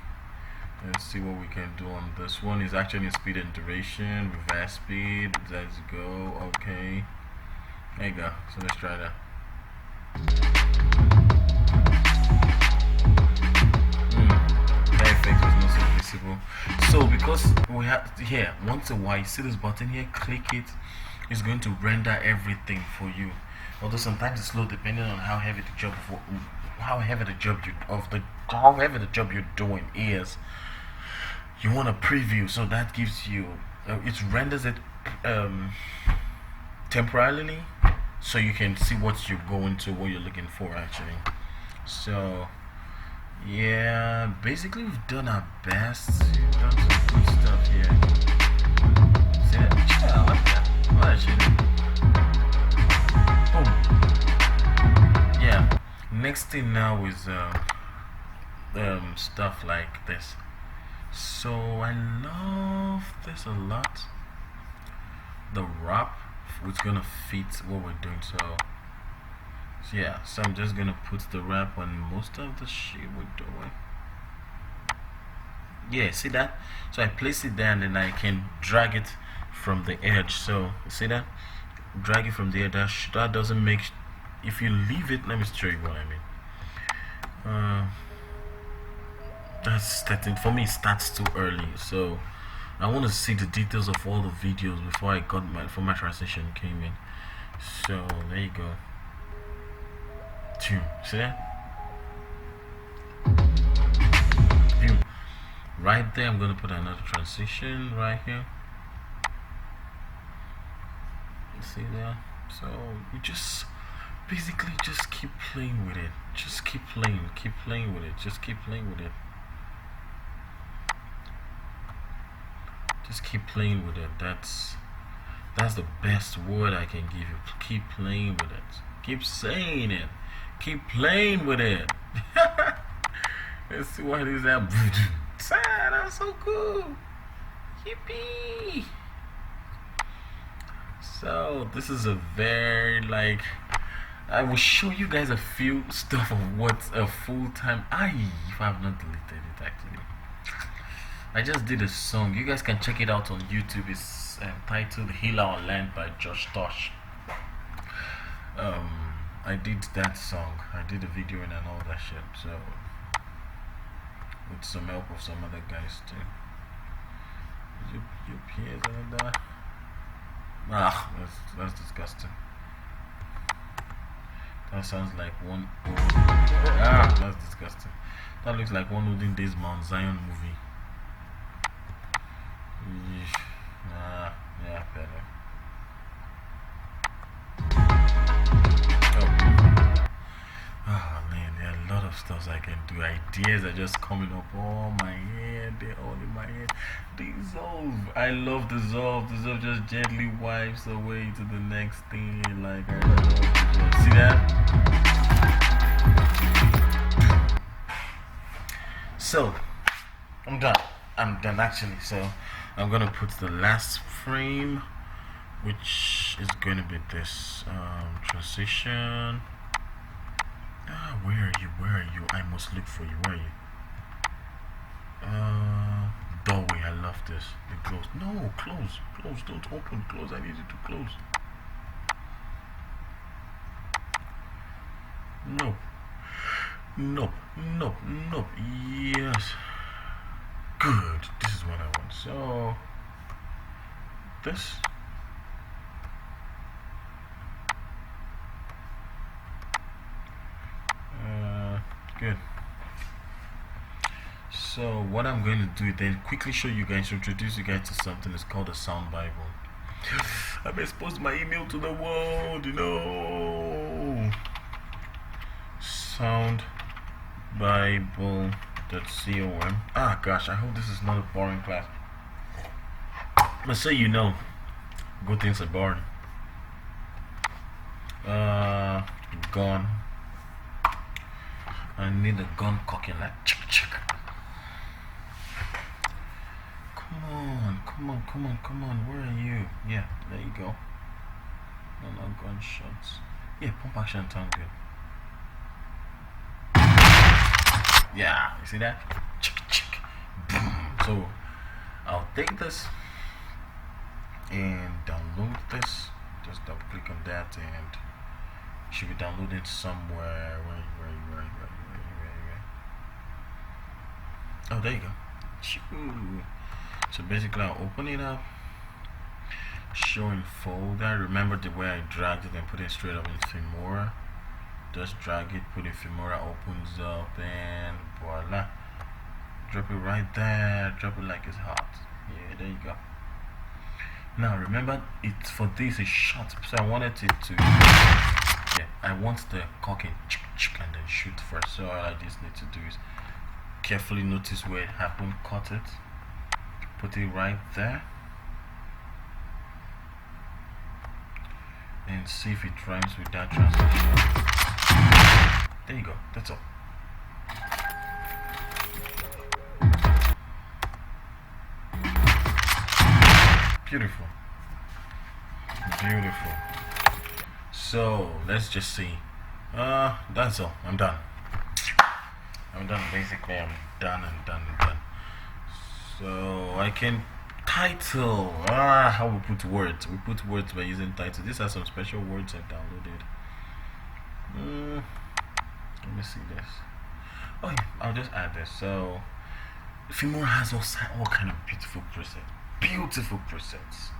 Let's see what we can do on this one. Is actually speed and duration. Reverse speed. Let's go. Okay. There you go. So let's try that. That effect was not so visible. So because we have here, once a while, you see this button here, click it. It's going to render everything for you. Although sometimes it's slow depending on how heavy the job you're doing is. You want a preview, so that gives you it renders it temporarily, so you can see what you're going to, what you're looking for actually. So yeah, basically we've done our best. We've done some good stuff here. See that? Yeah, I like that. Well, actually. Oh yeah, next thing now is stuff like this. So I love this a lot. The wrap, it's gonna fit what we're doing. So yeah, so I'm just gonna put the wrap on most of the shit we're doing. Yeah, see that? So I place it there and then I can drag it from the edge. So see that? Drag it from the edge. That doesn't make. If you leave it, let me show you what I mean. That's starting for me. It starts too early, so I want to see the details of all the videos before I got before my transition came in. So there you go. See that? View. Right there, I'm gonna put another transition right here. You see that? So you just basically just keep playing with it. Just keep playing with it. Just keep playing with it. Just keep playing with it. That's the best word I can give you. Keep playing with it. Keep saying it. Keep playing with it. Let's see what is that. That's so cool. Yippee. So this is a very I will show you guys a few stuff of what a full-time if I have not deleted it actually. I just did a song. You guys can check it out on YouTube. It's titled Healer on Land by Josh Tosh. I did that song. I did a video and all that shit. So with some help of some other guys too. You peers and that. That's disgusting. That sounds like one. That's disgusting. That looks like one olden days Mount Zion movie. Yeah, better. Oh man, there are a lot of else I can do. Ideas are just coming up. Oh my head, they're all in my head. Dissolve. I love dissolve. Dissolve just gently wipes away to the next thing. Like I love dissolve. See that? So I'm done. I'm done actually. So I'm gonna put the last frame, which is gonna be this transition. Where are you? Where are you? I must look for you. Where are you? Doorway. I love this. It close. No, close. Close. Don't open. Close. I need you to close. No. Nope. Nope. Nope. Yes. Good. This is what I want. So this. Good. So what I'm going to do then, quickly show you guys, introduce you guys to something. It's called a sound Bible. I've exposed my email to the world, you know. Soundbible.com. Ah gosh, I hope this is not a boring class. But so you know, good things are boring. Gun. I need a gun cocking like chick chick. Come on, come on, come on, come on. Where are you? Yeah, there you go. No, no gunshots. Yeah, pump action sound good. Yeah, you see that? Chick chick. Boom. So I'll take this and download this. Just double click on that and it should be downloaded somewhere. Where? Oh, there you go. So basically I'll open it up, showing folder. Remember the way I dragged it and put it straight up in Filmora. Just drag it, put it in Filmora, opens up, and voila. Drop it right there, drop it like it's hot. Yeah, there you go. Now remember, it's for this is short, so I wanted it to, yeah, I want the cocking and then shoot first. So all I just need to do is carefully notice where it happened, cut it, put it right there, and see if it rhymes with that translation. There you go, that's all. Beautiful. Beautiful. So let's just see. That's all. I'm done. Basically I'm done. So I can title how we put words. We put words by using title. These are some special words I downloaded. Let me see this. Oh yeah, I'll just add this. So Filmora has all kind of beautiful presets. Beautiful presets.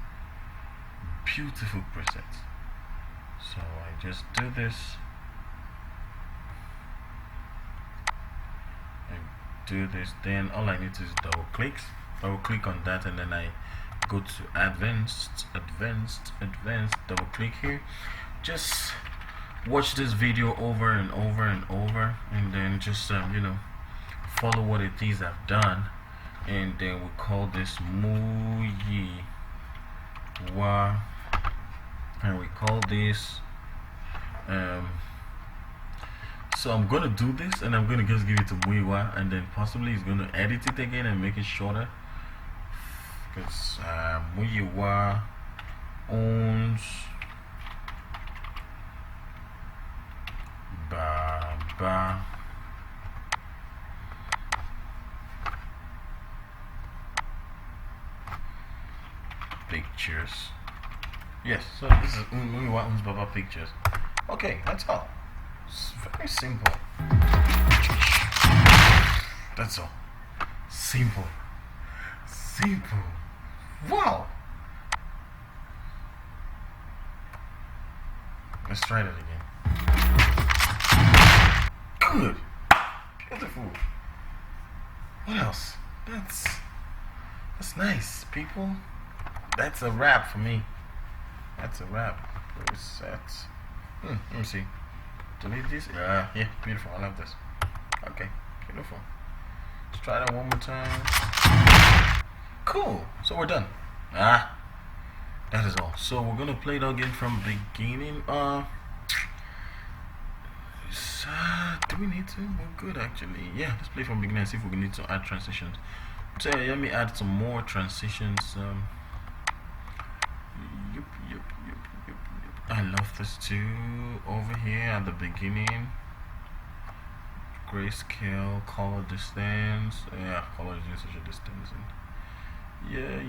So I just do this. Then all I need to do is double click on that, and then I go to advanced, double click here. Just watch this video over and over, and then just follow what it is I've done, and then we call this Muyi Wa, and we call this so I'm gonna do this, and I'm gonna just give it to Muiwa, and then possibly he's gonna edit it again and make it shorter, because Muiwa owns Baba Pictures. Yes, so this is Muiwa owns Baba Pictures. Okay, that's all. It's very simple. That's all. Simple. Wow. Let's try that again. Good. Beautiful. What else? That's nice, people. That's a wrap for me. That's a wrap. Reset. Let me see. Delete this. Yeah, beautiful. I love this. Okay, beautiful. Let's try that one more time. Cool. So we're done. That is all. So we're gonna play it again from beginning. Do we need to? We're good actually. Yeah, let's play from beginning and see if we need to add transitions. So let me add some more transitions. I love this too. Over here at the beginning, grayscale, color distance. Yeah, color distance, social distance. Yeah.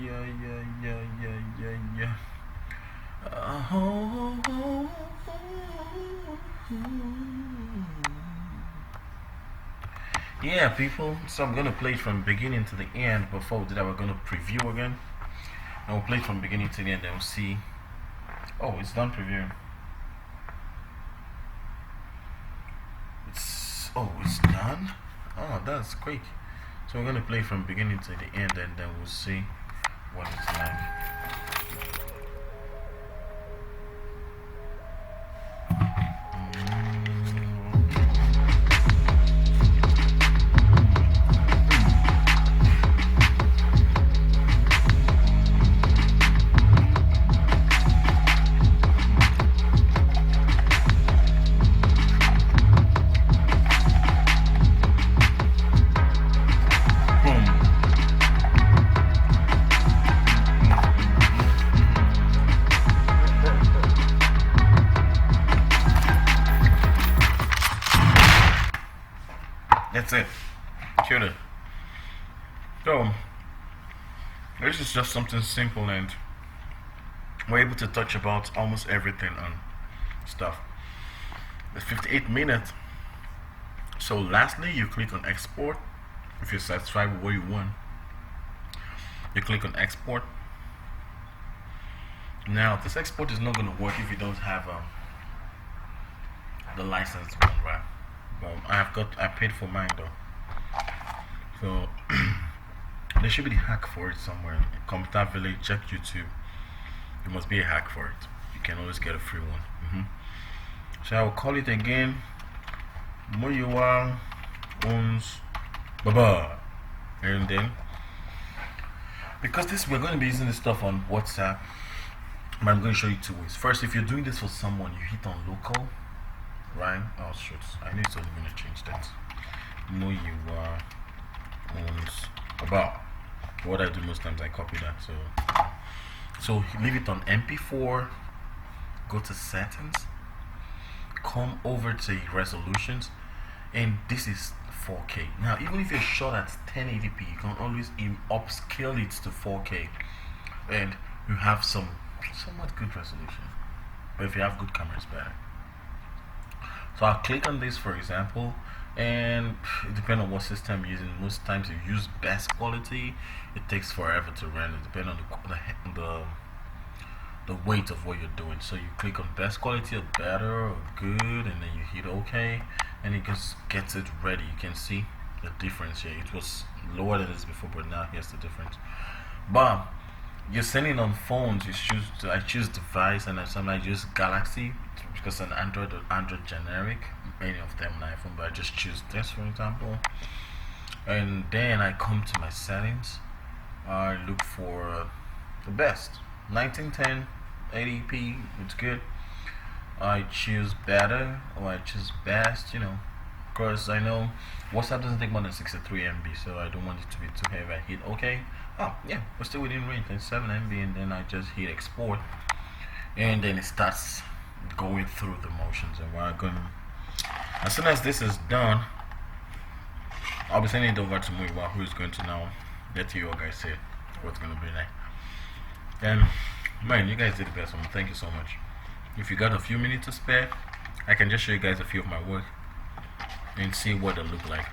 Yeah, people. So I'm gonna play it from beginning to the end. Before we do that, we're gonna preview again, and we'll play it from beginning to the end, and we'll see. Oh, it's done previewing. It's done. Oh, that's quick. So we're gonna play from beginning to the end, and then we'll see what it's like. That's it. Shoot it. So, this is just something simple, and we're able to touch about almost everything on stuff. It's 58 minutes. So lastly, you click on export. If you're satisfied with what you want, you click on export. Now, this export is not going to work if you don't have the licensed one, right? I paid for mine though. So there should be the hack for it somewhere. Computer Village, check YouTube. There must be a hack for it. You can always get a free one. So I will call it again. Moyuwa owns Baba. And then, because we're going to be using this stuff on WhatsApp, but I'm going to show you two ways. First, if you're doing this for someone, you hit on local, right? Oh shoot, I need to even change that. Moyuwa owns Baba. What I do most times, I copy that. So leave it on MP4. Go to settings. Come over to resolutions, and this is 4K. Now, even if you're shot at 1080p, you can always upscale it to 4K, and you have somewhat good resolution. But if you have good camera, it's better. So I'll click on this, for example, and it depends on what system you're using. Most times you use best quality, it takes forever to render, depending on the weight of what you're doing. So you click on best quality or better or good, and then you hit OK, and it just gets it ready. You can see the difference here. It was lower than this before, but now here's the difference. But you're sending on phones, I choose device, and then sometimes I use Galaxy because an Android generic, many of them on iPhone, but I just choose this for example. And then I come to my settings. I look for the best 1910 80p. It's good. I choose better, or I choose best, because I know WhatsApp doesn't take more than 63 MB, so I don't want it to be too heavy. I hit OK. Oh yeah, we're still within range, and 7 MB, and then I just hit export, and then it starts going through the motions. And we're going, as soon as this is done, I'll be sending it over to Muiwa, who is going to now let you guys see what's going to be like. And man, you guys did the best one. Thank you so much. If you got a few minutes to spare, I can just show you guys a few of my work and see what they look like.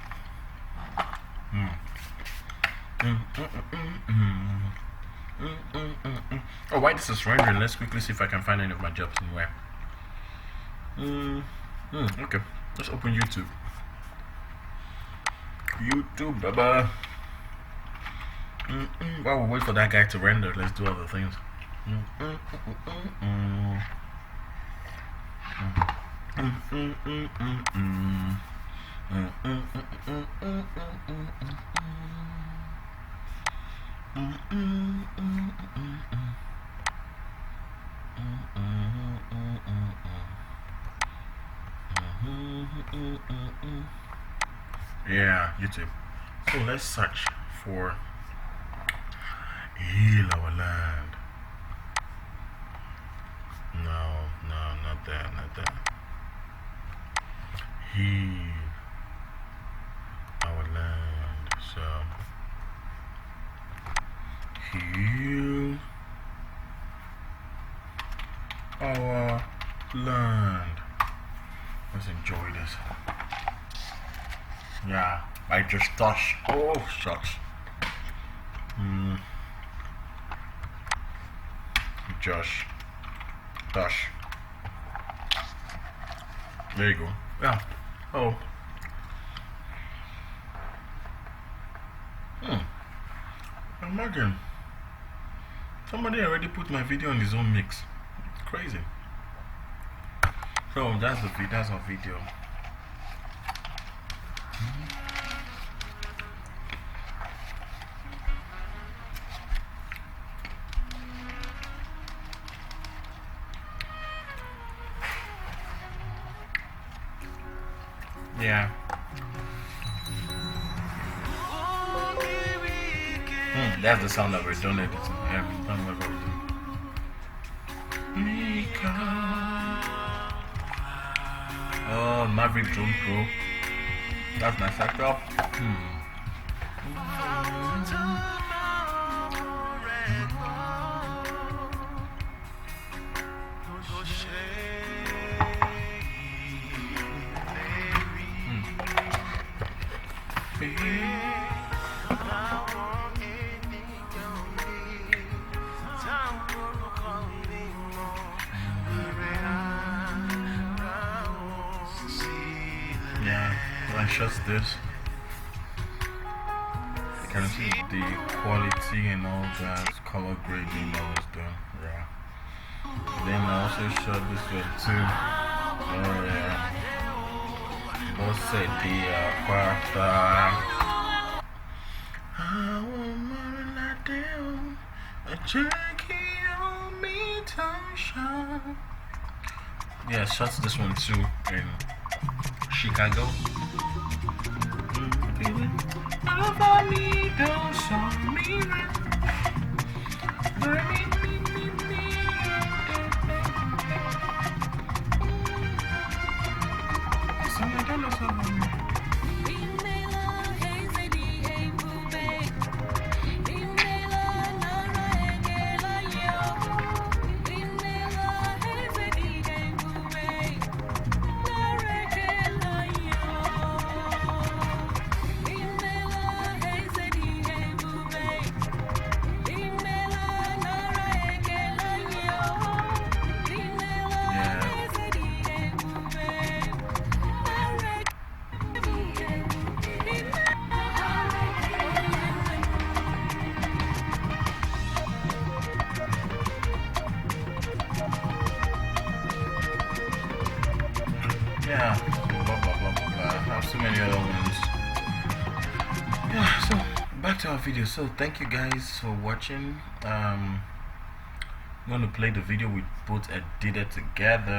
Oh, while this is rendering, let's quickly see if I can find any of my jobs anywhere. Okay, let's open YouTube. YouTube, baba. While we wait for that guy to render, let's do other things. Mm, mm, mm, mm, mm, mm, yeah, YouTube. So let's search for Heal Our Land. No, no, not that, not that. Heal Our Land. So, Heal Our Land. Let's enjoy this. Yeah, I just touched. Oh, shucks. Josh. Tosh. There you go. Yeah. Oh. Imagine. Somebody already put my video on his own mix. Crazy. So that's our video. Yeah. That's the sound that we're doing it. Yeah, that's what we're doing. Oh, Maverick Drone Pro. That's my setup. Yeah, when I shot this, you can see the quality and all that, color grading, all this done. Yeah. Then I also shot this one too. Oh yeah. Both said the quarter. Yeah, shots this one too in Chicago. Yeah, blah blah blah blah blah. I have so many other ones. Yeah, so back to our video. So thank you guys for watching. I'm gonna play the video we both edited together,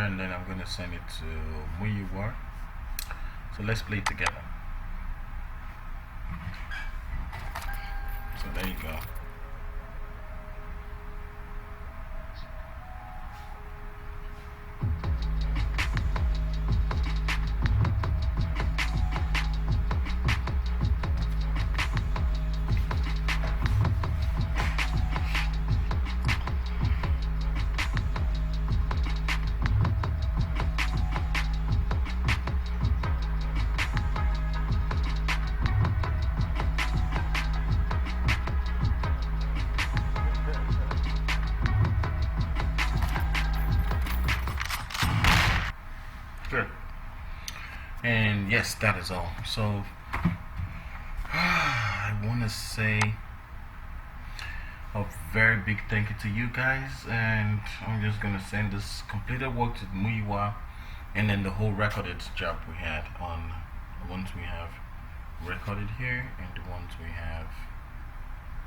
and then I'm gonna send it to Muyiwa. So let's play it together. So there you go. Good. And yes, that is all. So I want to say a very big thank you to you guys, and I'm just gonna send this completed work to Muyiwa, and then the whole recorded job we had on the ones we have recorded here and the ones we have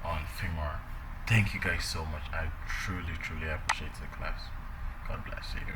on Filmora. Thank you guys so much. I truly appreciate the class. God bless you.